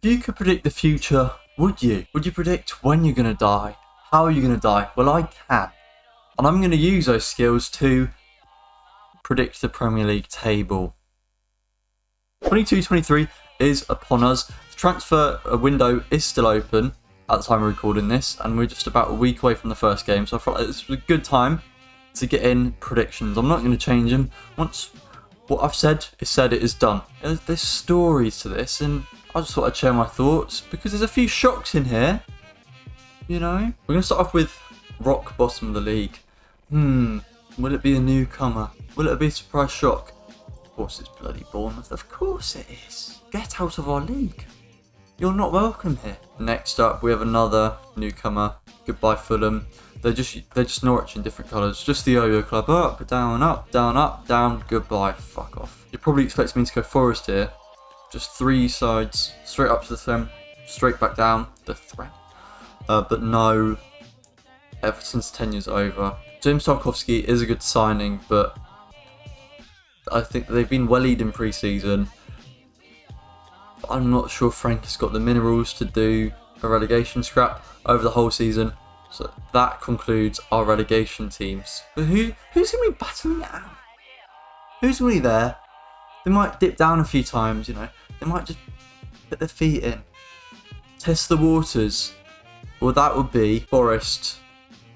you could predict the future, would you? Would you predict when you're going to die? How are you going to die? Well, I can. And I'm going to use those skills to predict the Premier League table. 22-23 is upon us. The transfer window is still open at the time of recording this, and we're just about a week away from the first game, so I felt like this was a good time to get in predictions. I'm not going to change them. Once what I've said is said, it is done. There's stories to this, and I just thought I'd share my thoughts because there's a few shocks in here. You know, we're going to start off with rock bottom of the league. Will it be a newcomer? Will it be a surprise shock? Of course it's bloody Bournemouth. Of course it is. Get out of our league. You're not welcome here. Next up, we have another newcomer. Goodbye Fulham. They're just Norwich in different colours. Just the yo-yo club. Up, down, up, down, up, down. Goodbye. Fuck off. You probably expect me to go Forest here. Just 3 sides, straight up to the throne, straight back down the threat. But no, Everton's tenure's over. James Tarkowski is a good signing, but I think they've been well-lead in pre-season. I'm not sure Frank has got the minerals to do a relegation scrap over the whole season. So that concludes our relegation teams. But who's going to be battling it out? Who's really there? They might dip down a few times, you know. They might just put their feet in. Test the waters. Well, that would be Forest.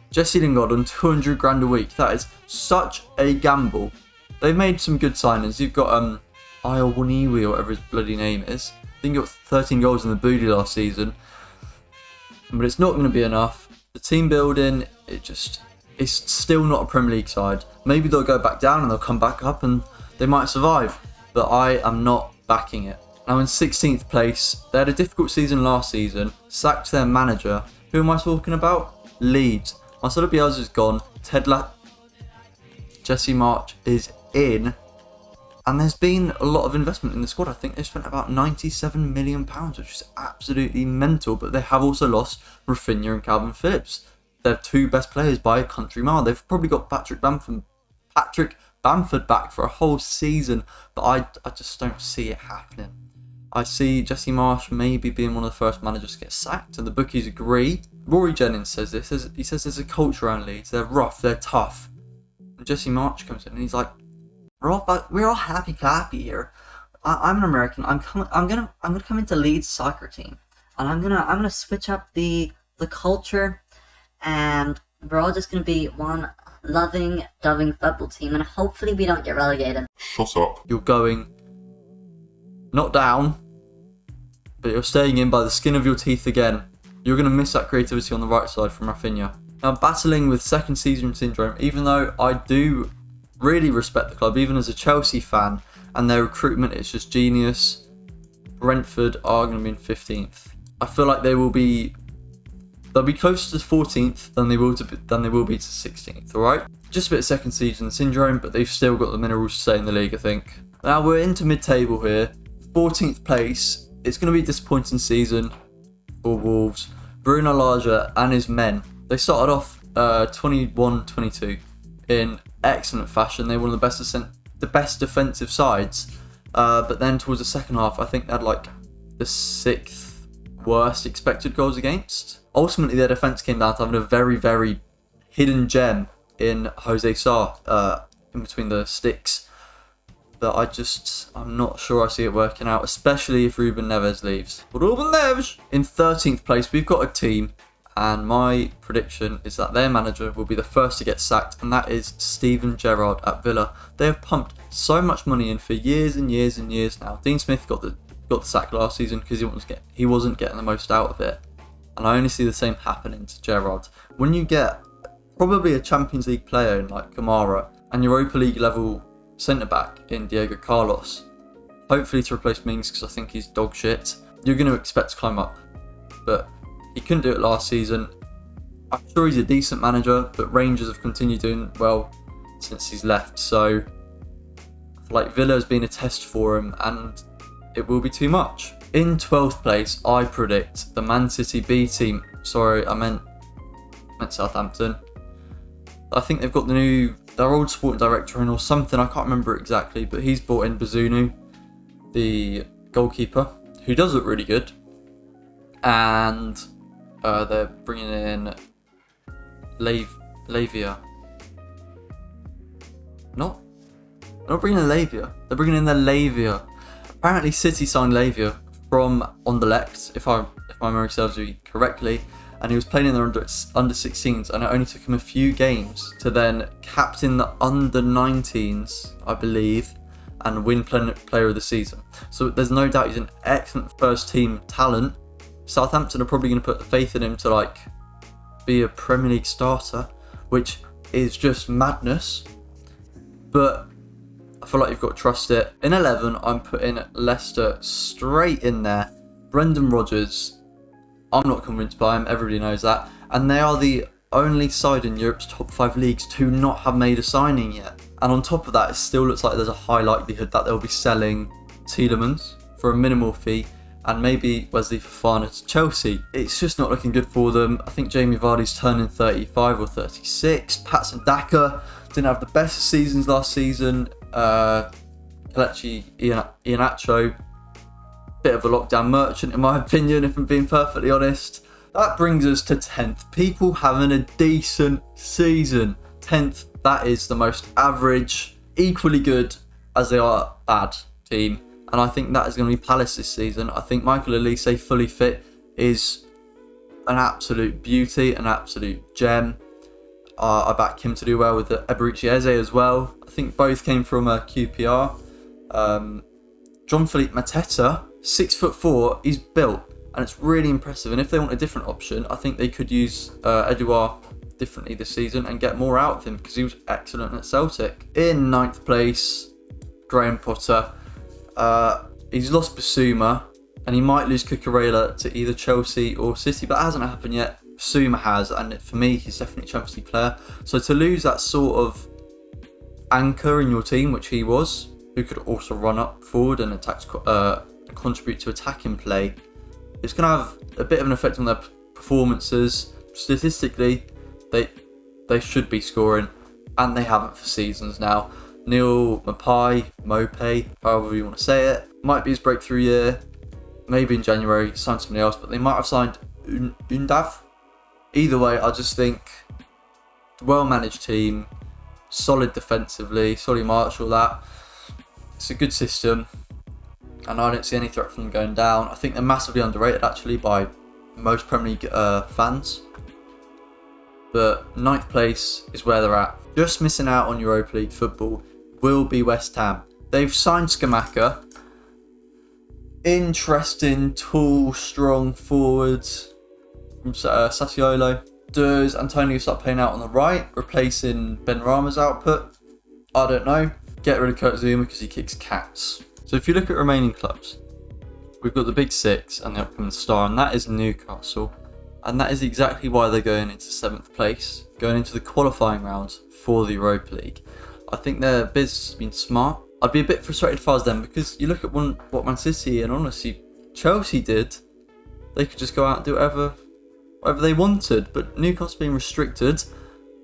Jesse Lingard on 200 grand a week. That is such a gamble. They've made some good signings. You've got Iowaniwi or whatever his bloody name is. I think he got 13 goals in the booty last season. But it's not going to be enough. The team building, it's still not a Premier League side. Maybe they'll go back down and they'll come back up and they might survive. But I am not backing it. Now in 16th place, they had a difficult season last season. Sacked their manager. Who am I talking about? Leeds. Marcelo Bielsa's gone. Jesse March is in. And there's been a lot of investment in the squad. I think they spent about £97 million, which is absolutely mental. But they have also lost Rafinha and Calvin Phillips. They're 2 best players by a country mile. They've probably got Patrick Bamford back for a whole season. But I just don't see it happening. I see Jesse Marsh maybe being one of the first managers to get sacked. And the bookies agree. Rory Jennings says this. He says there's a culture around Leeds. They're rough. They're tough. And Jesse Marsh comes in and he's like, we're all happy clappy here. I'm an American. I'm gonna come into Leeds soccer team, and I'm gonna switch up the culture, and we're all just gonna be one loving football team, and hopefully we don't get relegated. Shut up. You're going not down, but you're staying in by the skin of your teeth again. You're gonna miss that creativity on the right side from Rafinha. Now battling with second season syndrome, even though I do really respect the club, even as a Chelsea fan, and their recruitment is just genius. Brentford are going to be in 15th. I feel like they'll be closer to 14th than they will be to 16th. All right, just a bit of second season syndrome, but they've still got the minerals to stay in the league, I think. Now we're into mid-table here, 14th place. It's going to be a disappointing season for Wolves. Bruno Lage and his men. They started off 21-22 in excellent fashion. They were one of the best defensive sides, but then towards the second half, I think they had like the 6th worst expected goals against. Ultimately, their defence came down to having a very, very hidden gem in Jose Sarr in between the sticks. But I'm not sure I see it working out, especially if Ruben Neves leaves. But Ruben Neves! In 13th place, we've got a team. And my prediction is that their manager will be the first to get sacked, and that is Steven Gerrard at Villa. They have pumped so much money in for years and years and years now. Dean Smith got the sack last season because he wasn't getting the most out of it. And I only see the same happening to Gerrard. When you get probably a Champions League player in like Kamara and Europa League level centre-back in Diego Carlos, hopefully to replace Mings because I think he's dog shit, you're going to expect to climb up. But he couldn't do it last season. I'm sure he's a decent manager, but Rangers have continued doing well since he's left. So I feel like Villa has been a test for him, and it will be too much. In 12th place, I predict the Man City B team. Sorry, I meant Southampton. I think they've got their old sporting director in or something. I can't remember exactly, but he's brought in Bazunu, the goalkeeper, who does look really good. and they're bringing in Lavia. They're not bringing in Lavia. They're bringing in their Lavia. Apparently, City signed Lavia from Anderlecht, if my memory serves me correctly, and he was playing in their under 16s, and it only took him a few games to then captain the under 19s, I believe, and win player of the season. So there's no doubt he's an excellent first team talent. Southampton are probably going to put the faith in him to like be a Premier League starter, which is just madness. But I feel like you've got to trust it. In 11, I'm putting Leicester straight in there. Brendan Rodgers, I'm not convinced by him, everybody knows that. And they are the only side in Europe's top 5 leagues to not have made a signing yet. And on top of that, it still looks like there's a high likelihood that they'll be selling Tielemans for a minimal fee, and maybe Wesley Fofana to Chelsea. It's just not looking good for them. I think Jamie Vardy's turning 35 or 36. Patson Daka didn't have the best seasons last season. Kelechi Iheanacho, bit of a lockdown merchant in my opinion, if I'm being perfectly honest. That brings us to 10th. People having a decent season. 10th, that is the most average, equally good as they are bad team. And I think that is going to be Palace this season. I think Michael Olise fully fit is an absolute beauty, an absolute gem. I back him to do well with Eberechi Eze as well. I think both came from a QPR. Jean-Philippe Mateta, 6'4", he's built, and it's really impressive. And if they want a different option, I think they could use Edouard differently this season and get more out of him, because he was excellent at Celtic. In 9th place, Graham Potter. He's lost Basuma, and he might lose Cucurella to either Chelsea or City, but that hasn't happened yet. Basuma has, and for me, he's definitely a Champions League player. So to lose that sort of anchor in your team, which he was, who could also run up forward and attack, contribute to attacking play, it's going to have a bit of an effect on their performances. Statistically, they should be scoring, and they haven't for seasons now. Neil Mope, however you want to say it, might be his breakthrough year. Maybe in January, sign somebody else, but they might have signed Undav. Either way, I just think well-managed team, solid defensively, Solly March, all that. It's a good system, and I don't see any threat from them going down. I think they're massively underrated, actually, by most Premier League fans. But 9th place is where they're at. Just missing out on Europa League football will be West Ham. They've signed Scamacca. Interesting, tall, strong forwards from Sassuolo. Does Antonio start playing out on the right, replacing Ben Rama's output? I don't know. Get rid of Kurt Zouma because he kicks cats. So if you look at remaining clubs, we've got the big 6 and the upcoming star, and that is Newcastle. And that is exactly why they're going into 7th place, going into the qualifying rounds for the Europa League. I think their business has been smart. I'd be a bit frustrated if I was them, because you look at what Man City and honestly Chelsea did. They could just go out and do whatever they wanted, but Newcastle being restricted,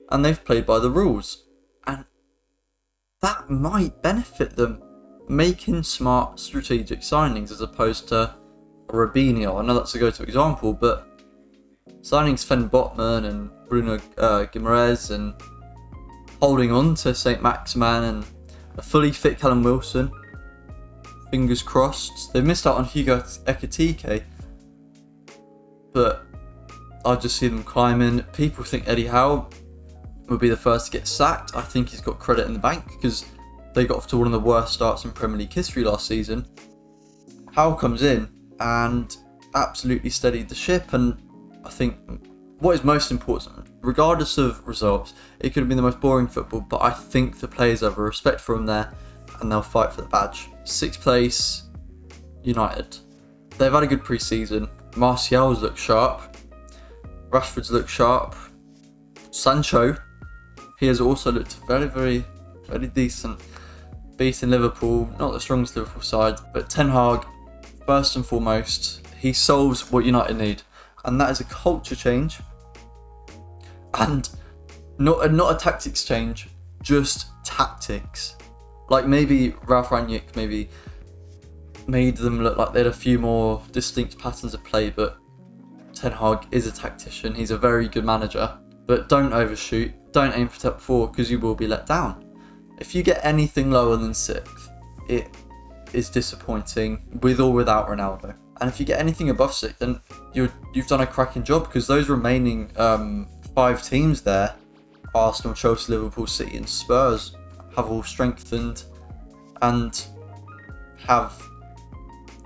and they've played by the rules, and that might benefit them, making smart strategic signings as opposed to Robinho. I know that's a go-to example, but signing Sven Botman and Bruno Guimaraes and holding on to St. Maximan and a fully fit Callum Wilson, fingers crossed. They've missed out on Hugo Ekitike, but I just see them climbing. People think Eddie Howe will be the first to get sacked. I think he's got credit in the bank because they got off to one of the worst starts in Premier League history last season. Howe comes in and absolutely steadied the ship, and I think what is most important, regardless of results, it could have been the most boring football, but I think the players have a respect for him there and they'll fight for the badge. 6th place, United. They've had a good pre-season. Martial's looked sharp. Rashford's looked sharp. Sancho, he has also looked very, very, very decent. Beating Liverpool, not the strongest Liverpool side, but Ten Hag, first and foremost, he solves what United need, and that is a culture change, and not a tactics change, just tactics. Like maybe Ralph Rangnick maybe made them look like they had a few more distinct patterns of play, but Ten Hag is a tactician. He's a very good manager. But don't overshoot. Don't aim for top 4 because you will be let down. If you get anything lower than 6th, it is disappointing with or without Ronaldo. And if you get anything above 6th, then you've done a cracking job, because those remaining 5 teams there, Arsenal, Chelsea, Liverpool, City and Spurs, have all strengthened and have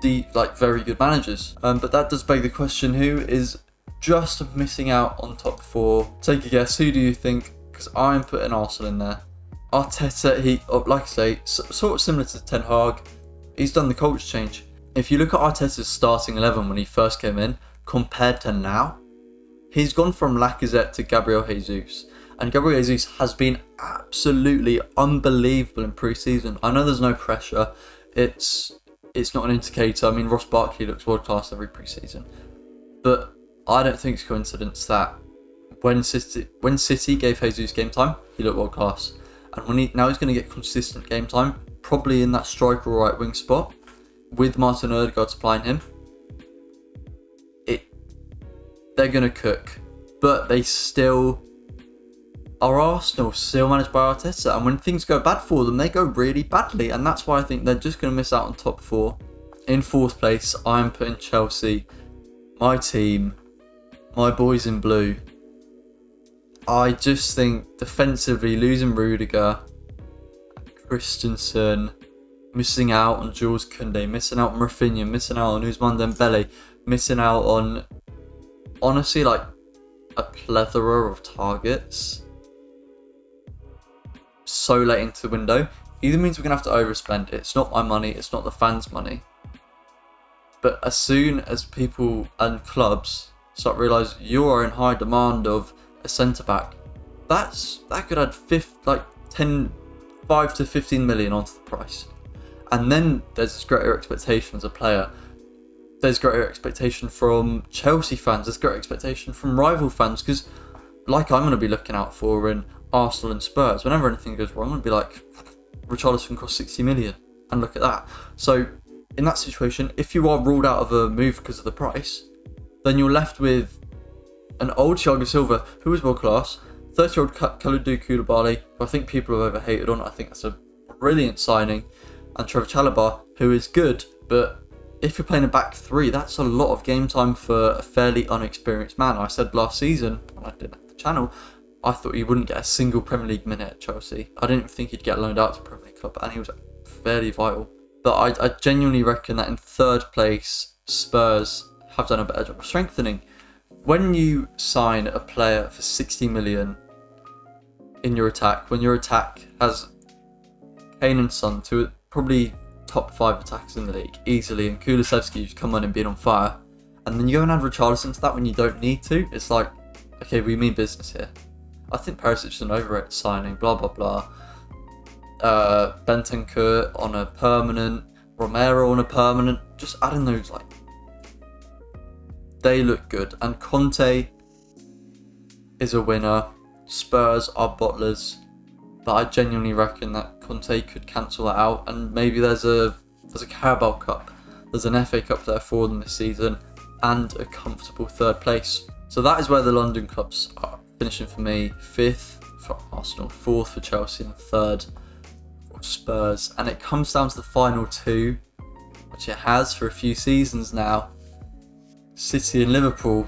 the very good managers. But that does beg the question, who is just missing out on top 4? Take a guess. Who do you think? Because I'm putting Arsenal in there. Arteta, like I say, sort of similar to Ten Hag, he's done the culture change. If you look at Arteta's starting 11 when he first came in, compared to now, he's gone from Lacazette to Gabriel Jesus. And Gabriel Jesus has been absolutely unbelievable in pre-season. I know there's no pressure. It's not an indicator. I mean, Ross Barkley looks world-class every pre-season. But I don't think it's coincidence that when City gave Jesus game time, he looked world-class. And now he's going to get consistent game time, probably in that striker or right wing spot, with Martin Odegaard supplying him. They're going to cook. But they still are Arsenal, still managed by Arteta. And when things go bad for them, they go really badly. And that's why I think they're just going to miss out on top 4. In 4th place, I'm putting Chelsea, my team, my boys in blue. I just think defensively, losing Rudiger, Christensen, missing out on Jules Koundé, missing out on Rafinha, missing out on Ousmane Dembele, missing out on, honestly, a plethora of targets so late into the window, either means we're going to have to overspend. It's not my money, it's not the fans' money. But as soon as people and clubs start realise you are in high demand of a centre-back, that could add 5 to 15 million onto the price. And then there's greater expectation as a player. There's greater expectation from Chelsea fans. There's greater expectation from rival fans, because I'm going to be looking out for in Arsenal and Spurs, whenever anything goes wrong, I'm going to be like, Richarlison cost 60 million. And look at that. So in that situation, if you are ruled out of a move because of the price, then you're left with an old Thiago Silva, who is world class, 30-year-old Kalidou Koulibaly, who I think people have overhated on. I think that's a brilliant signing. And Trevor Chalobah, who is good, but if you're playing a back 3, that's a lot of game time for a fairly unexperienced man. I said last season, when I did the channel, I thought he wouldn't get a single Premier League minute at Chelsea. I didn't think he'd get loaned out to a Premier League club, and he was fairly vital. But I genuinely reckon that in 3rd place, Spurs have done a better job of strengthening. When you sign a player for 60 million in your attack, when your attack has Kane and Son, two probably top 5 attackers in the league easily, and Kulusevski who's come on and been on fire, and then you go and add Richarlison to that when you don't need to, it's like, okay, we mean business here. I think Perisic is an overrated signing, blah blah blah. Bentancur on a permanent, Romero on a permanent, just adding those, they look good. And Conte is a winner. Spurs are bottlers. But I genuinely reckon that Conte could cancel that out, and maybe there's a Carabao Cup, there's an FA Cup there for them this season, and a comfortable 3rd place. So that is where the London clubs are finishing for me. 5th for Arsenal, 4th for Chelsea, and 3rd for Spurs. And it comes down to the final 2, which it has for a few seasons now. City and Liverpool.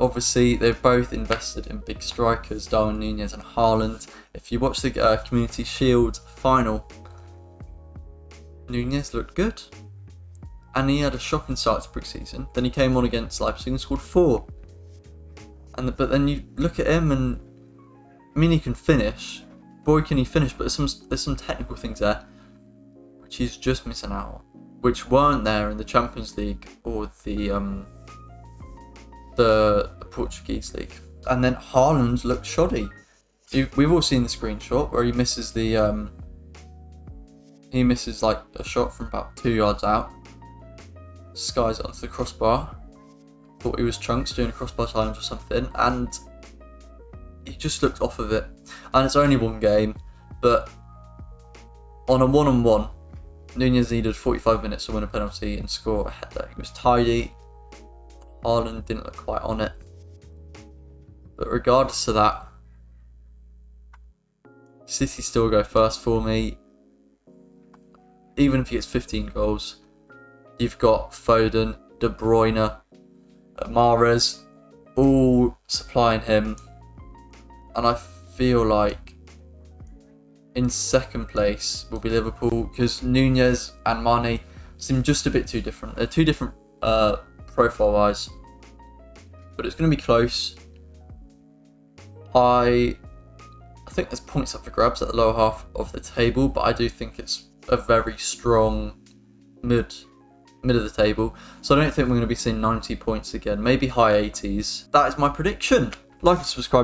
Obviously, they've both invested in big strikers, Darwin, Nunez and Haaland. If you watch the Community Shield final, Nunez looked good. And he had a shocking start to pre-season. Then he came on against Leipzig and scored 4. But then you look at him and, I mean, he can finish. Boy, can he finish, but there's some technical things there which he's just missing out on, which weren't there in the Champions League or the Portuguese league. And then Haaland looked shoddy. We've all seen the screenshot where he misses a shot from about 2 yards out, skies it onto the crossbar. Thought he was Trunks doing a crossbar challenge or something, and he just looked off of it. And it's only one game, but on a 1-on-1, Nunez needed 45 minutes to win a penalty and score a header. He was tidy. Haaland didn't look quite on it. But regardless of that, City still go first for me. Even if he gets 15 goals, you've got Foden, De Bruyne, Mahrez, all supplying him. And I feel like in second place will be Liverpool, because Nunez and Mane seem just a bit too different. They're too different profile-wise. But it's going to be close. I think there's points up for grabs at the lower half of the table, but I do think it's a very strong mid of the table. So I don't think we're going to be seeing 90 points again. Maybe high 80s. That is my prediction. Like and subscribe.